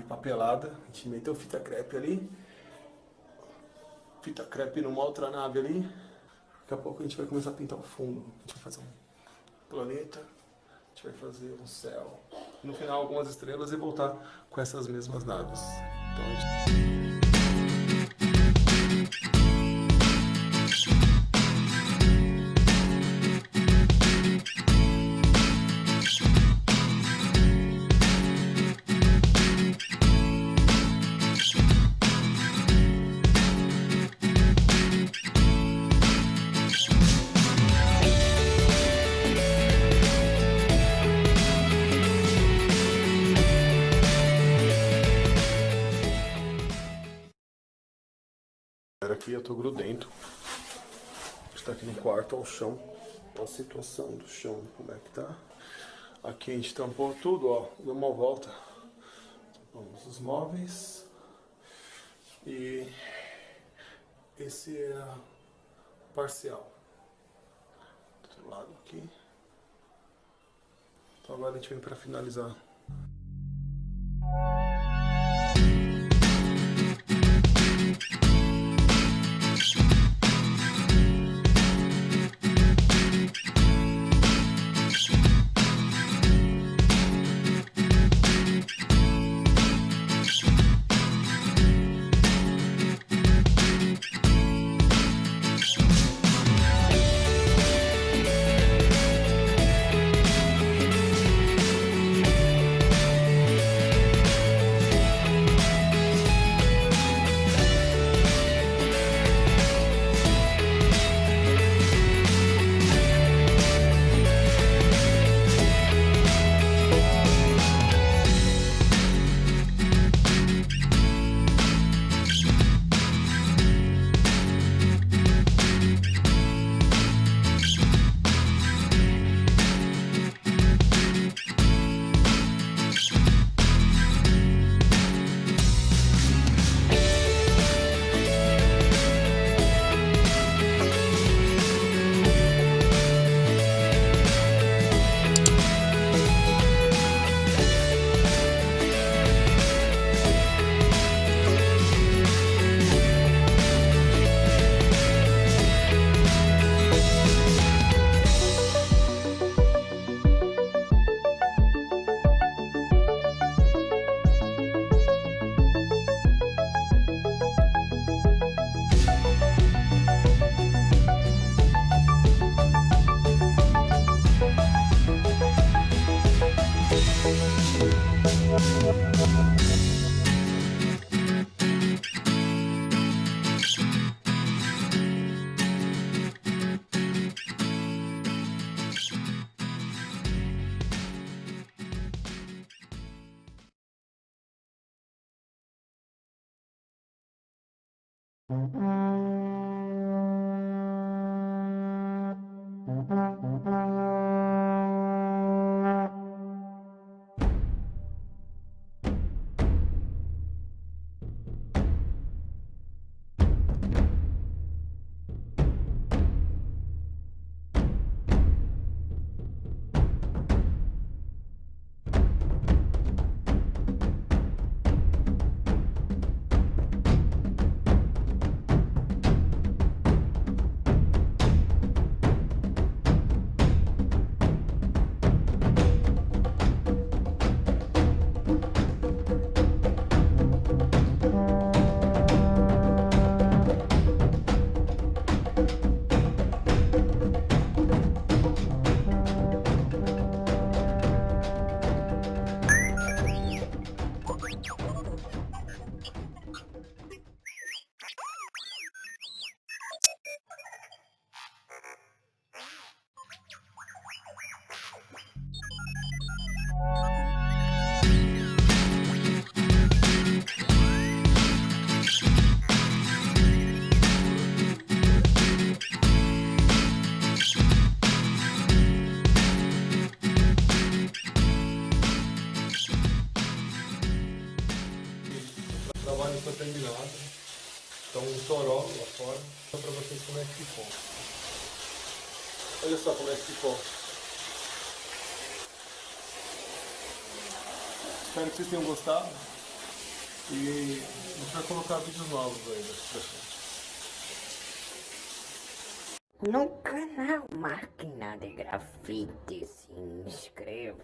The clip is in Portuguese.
Papelada, a gente meteu fita crepe ali, fita crepe numa outra nave ali. Daqui a pouco a gente vai começar a pintar o fundo. A gente vai fazer um planeta, a gente vai fazer um céu, no final algumas estrelas e voltar com essas mesmas naves. Então a gente... Aqui eu tô grudento. A gente tá aqui no quarto, ao chão. Olha a situação do chão, como é que tá. Aqui a gente tampou tudo, ó. Deu uma volta. Tampamos os móveis. E esse é a parcial. Do outro lado aqui. Então agora a gente vem pra finalizar. terminado. Então um toró lá fora. Vou mostrar pra vocês como é que ficou. Olha só como é que ficou. Espero que vocês tenham gostado. E a gente vai colocar vídeos novos aí daqui pra frente. No canal Máquina de Grafite, se inscreva.